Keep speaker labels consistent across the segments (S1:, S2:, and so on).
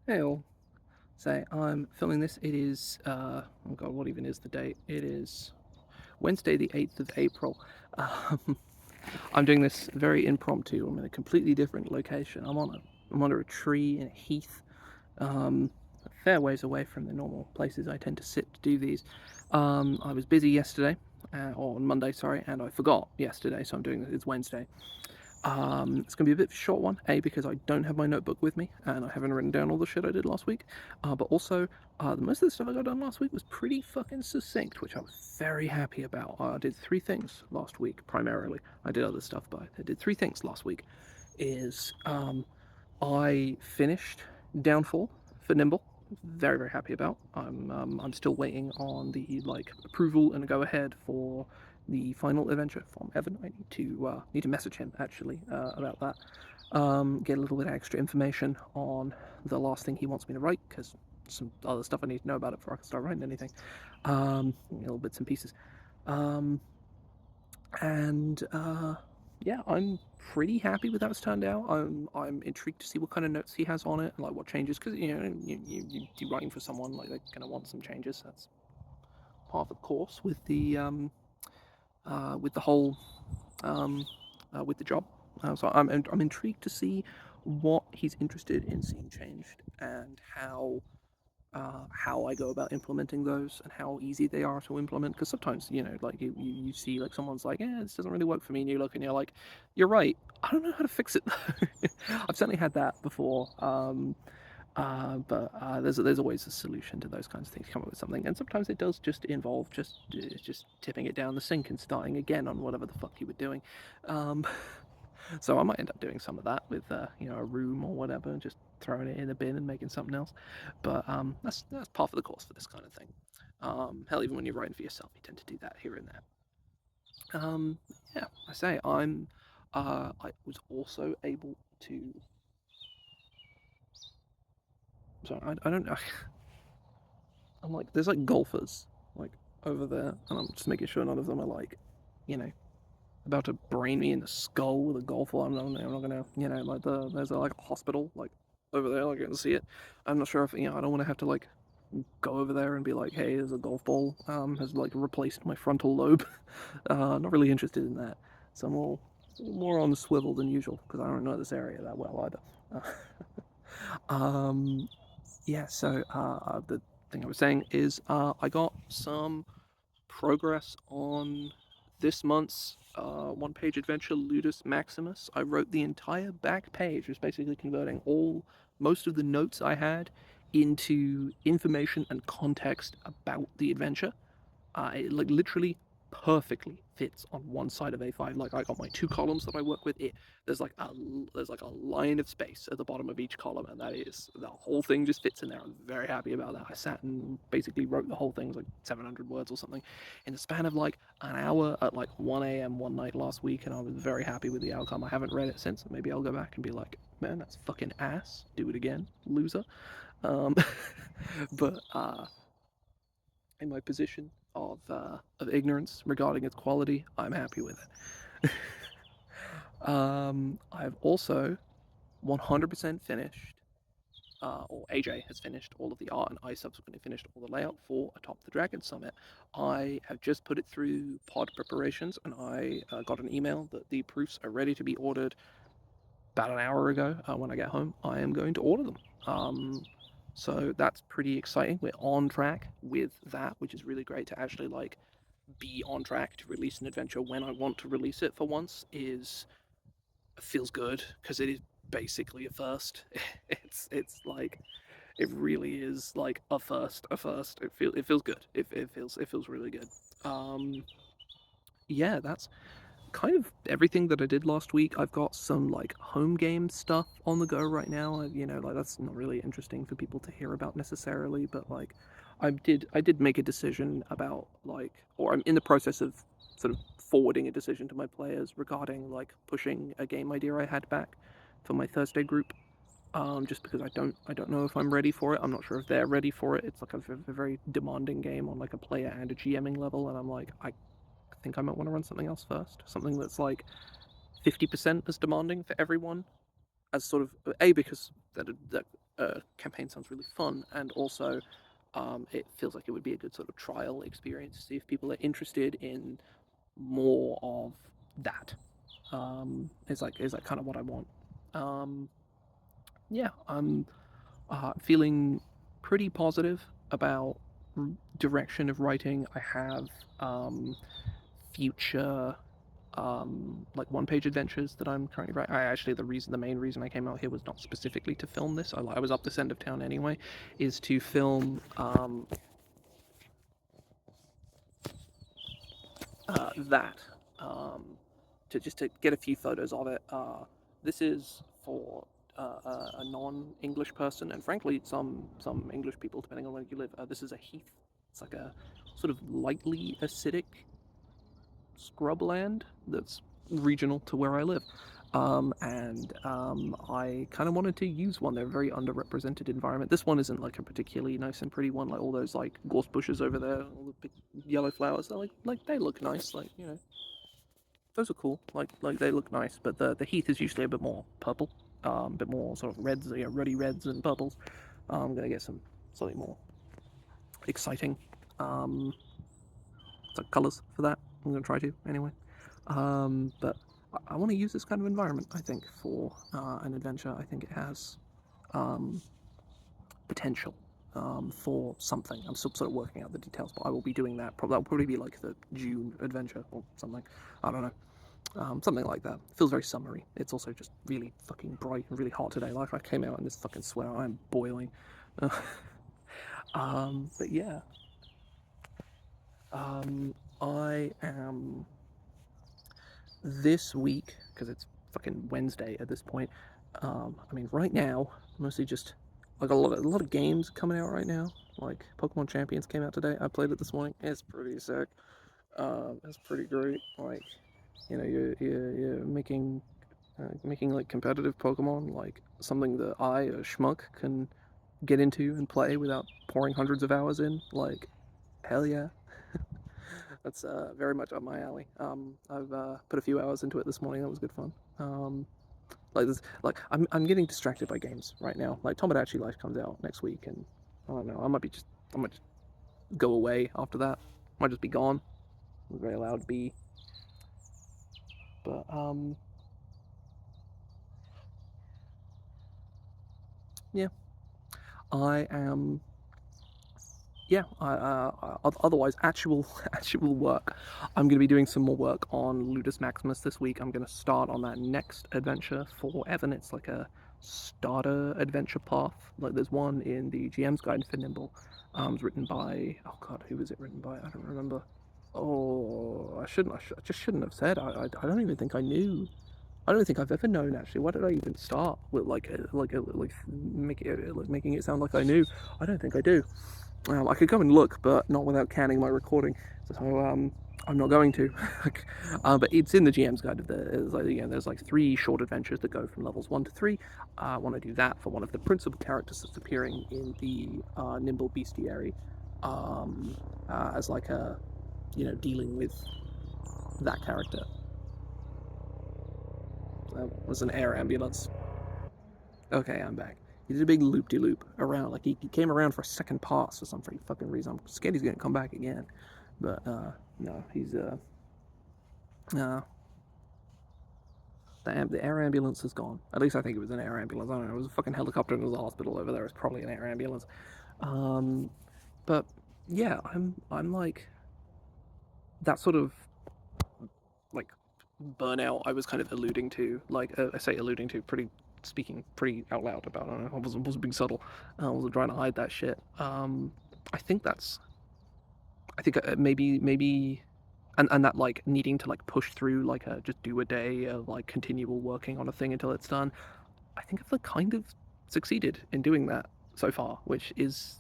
S1: Hey all. So I'm filming this. It is, oh god, what even is the date? It is Wednesday, the 8th of April. Um, I'm doing this very impromptu. I'm in a completely different location. I'm under a tree in a heath, a fair ways away from the normal places I tend to sit to do these. I was busy yesterday, or on Monday, sorry, and I forgot yesterday, so I'm doing this. It's Wednesday. It's going to be a bit of a short one, A, because I don't have my notebook with me and I haven't written down all the shit I did last week. But also, most of the stuff I got done last week was pretty fucking succinct, which I was very happy about. I did three things last week, primarily. I did other stuff, but I did three things last week. I finished Downfall for Nimble. Very, very happy about. I'm still waiting on the approval and a go ahead for the final adventure from Evan. I need to message him actually about that. Get a little bit of extra information on the last thing he wants me to write, because some other stuff I need to know about it before I can start writing anything. Little bits and pieces. Um, and Yeah, I'm pretty happy with how it's turned out. I'm intrigued to see what kind of notes he has on it and like what changes, because you're writing for someone, like they're gonna want some changes. That's part of the course with the whole with the job. So I'm intrigued to see what he's interested in seeing changed and how I go about implementing those and how easy they are to implement. Because sometimes, like you see like someone's like, yeah, this doesn't really work for me, and you look and you're like, you're right. I don't know how to fix it though. I've certainly had that before. But there's always a solution to those kinds of things. Come up with something, and sometimes it does just involve just tipping it down the sink and starting again on whatever the fuck you were doing. Um, so I might end up doing some of that with a room or whatever, and just throwing it in a bin and making something else. But that's part of the course for this kind of thing. Hell, even when you're writing for yourself, you tend to do that here and there. Um, yeah, I say I was also able to. Sorry, I don't know. I'm like, there's like golfers like over there, and I'm just making sure none of them are like, you know, about to brain me in the skull with a golf ball. I'm not gonna, there's like a hospital like over there, like I can see it. I'm not sure if I don't want to have to like go over there and be like, hey, there's a golf ball has like replaced my frontal lobe. Not really interested in that. So I'm more on the swivel than usual because I don't know this area that well either. um, yeah. So the thing I was saying is I got some progress on this month's one-page adventure, Ludus Maximus. I wrote the entire back page, was basically converting most of the notes I had into information and context about the adventure. It like literally perfectly fits on one side of A5. Like I got my two columns that I work with. There's like a line of space at the bottom of each column, and that is the whole thing just fits in there. I'm very happy about that. I sat and basically wrote the whole thing, like 700 words or something, in the span of like an hour at like 1 a.m. one night last week, and I was very happy with the outcome. I haven't read it since. Maybe I'll go back and be like, man, that's fucking ass. Do it again, loser. Um, but in my position of ignorance regarding its quality, I'm happy with it. I've also 100% finished, or AJ has finished all of the art, and I subsequently finished all the layout for Atop the Dragon Summit. I have just put it through pod preparations, and I got an email that the proofs are ready to be ordered about an hour ago. When I get home, I am going to order them. So that's pretty exciting. We're on track with that, which is really great to actually like be on track to release an adventure when I want to release it for once is feels good because it is basically a first. It's like it really is like a first. It feels good. It feels really good. Um, yeah, that's kind of everything that I did last week. I've got some like home game stuff on the go right now. Like that's not really interesting for people to hear about necessarily, but like I did make a decision about or I'm in the process of sort of forwarding a decision to my players regarding like pushing a game idea I had back for my Thursday group. Just because I don't know if I'm ready for it. I'm not sure if they're ready for it. It's like a very demanding game on like a player and a GMing level, and I'm like I think I might want to run something else first. Something that's like 50% as demanding for everyone as sort of A, because that campaign sounds really fun, and also it feels like it would be a good sort of trial experience to see if people are interested in more of that. Is like kind of what I want. Um, yeah, I'm feeling pretty positive about direction of writing. I have future like one-page adventures that I'm currently writing. Actually, the main reason I came out here was not specifically to film this. I was up this end of town anyway, is to film that, um, to just to get a few photos of it. This is for a non-English person, and frankly, some English people, depending on where you live. This is a heath. It's like a sort of lightly acidic scrubland that's regional to where I live. And I kind of wanted to use one. They're a very underrepresented environment. This one isn't like a particularly nice and pretty one, like all those like gorse bushes over there, all the big yellow flowers. They're like they look nice, like those are cool. Like they look nice. But the heath is usually a bit more purple, a bit more sort of reds, ruddy reds and purples. I'm gonna get something more exciting, um, like colors for that. I'm gonna try to anyway. But I want to use this kind of environment, I think, for an adventure. I think it has potential for something. I'm still sort of working out the details, but I will be doing that. That'll probably be like the June adventure or something. I don't know. Something like that. It feels very summery. It's also just really fucking bright and really hot today. Like I came out in this fucking sweater. I'm boiling. But yeah. I am this week, because it's fucking Wednesday at this point. I mean, right now, mostly just like a lot of games coming out right now. Like Pokemon Champions came out today. I played it this morning. It's pretty sick. It's pretty great. Like, you're making like competitive Pokemon like something that I, a schmuck, can get into and play without pouring hundreds of hours in. Like, hell yeah. That's very much up my alley. I've put a few hours into it this morning. That was good fun. Like this, like I'm getting distracted by games right now. Like Tomodachi Life comes out next week, and I don't know. I might just go away after that. Might just be gone. I'm very allowed to be. But yeah, I am. Yeah, otherwise, actual work. I'm going to be doing some more work on Ludus Maximus this week. I'm going to start on that next adventure for Evan. It's like a starter adventure path. Like there's one in the GM's Guide for Nimble. It's written by, oh god, who was it written by? I don't remember. Oh, I just shouldn't have said. I don't even think I knew. I don't think I've ever known actually. Why did I even start with making it sound like I knew? I don't think I do. I could go and look, but not without canning my recording. So I'm not going to. But it's in the GM's guide. There's like 3 short adventures that go from levels 1 to 3. I want to do that for one of the principal characters that's appearing in the Nimble Bestiary, as like a dealing with that character. That was an air ambulance. Okay, I'm back. He did a big loop-de-loop around, like he came around for a second pass for some fucking reason. I'm scared he's gonna come back again, but no, he's uh, the air ambulance is gone. At least I think it was an air ambulance. I don't know. It was a fucking helicopter and there's a hospital over there. It's probably an air ambulance. But yeah, I'm like that sort of like burnout I was kind of alluding to. Like I say alluding to, speaking pretty out loud about. I don't know. I wasn't being subtle. I wasn't trying to hide that shit. I think that's. I think maybe, and that like needing to like push through like just do a day of like continual working on a thing until it's done. I think I've like kind of succeeded in doing that so far, which is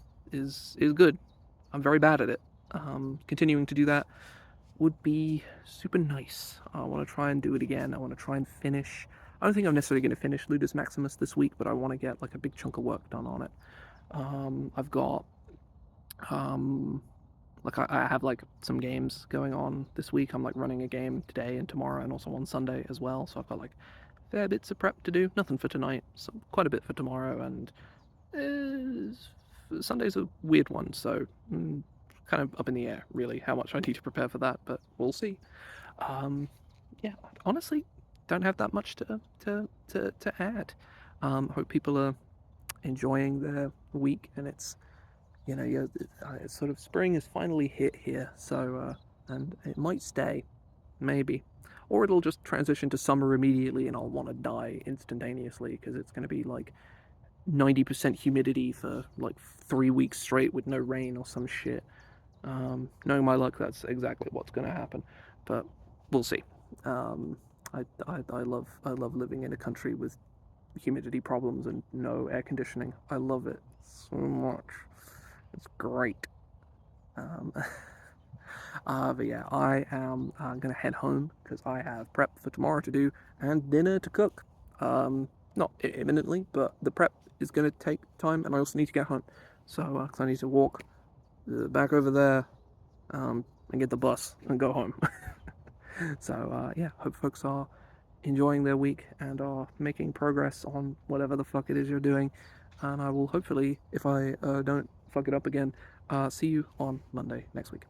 S1: good. I'm very bad at it. Continuing to do that would be super nice. I want to try and do it again. I want to try and finish. I don't think I'm necessarily going to finish Ludus Maximus this week, but I want to get like a big chunk of work done on it. I've got like I have like some games going on this week. I'm like running a game today and tomorrow, and also on Sunday as well. So I've got like fair bits of prep to do. Nothing for tonight, so quite a bit for tomorrow, and Sunday's a weird one, so kind of up in the air, really, how much I need to prepare for that, but we'll see. Yeah, honestly, don't have that much to add. Hope people are enjoying their week, and it's yeah, it's sort of spring has finally hit here, so and it might stay, maybe, or it'll just transition to summer immediately, and I'll want to die instantaneously because it's going to be like 90% humidity for like 3 weeks straight with no rain or some shit. Knowing my luck, that's exactly what's going to happen, but we'll see. Um, I love living in a country with humidity problems and no air conditioning. I love it so much. It's great. Um, but yeah, I am gonna head home because I have prep for tomorrow to do and dinner to cook. Not imminently, but the prep is gonna take time, and I also need to get home. So, cause I need to walk back over there, and get the bus and go home. So, yeah, hope folks are enjoying their week and are making progress on whatever the fuck it is you're doing. And I will hopefully, if I don't fuck it up again, see you on Monday next week.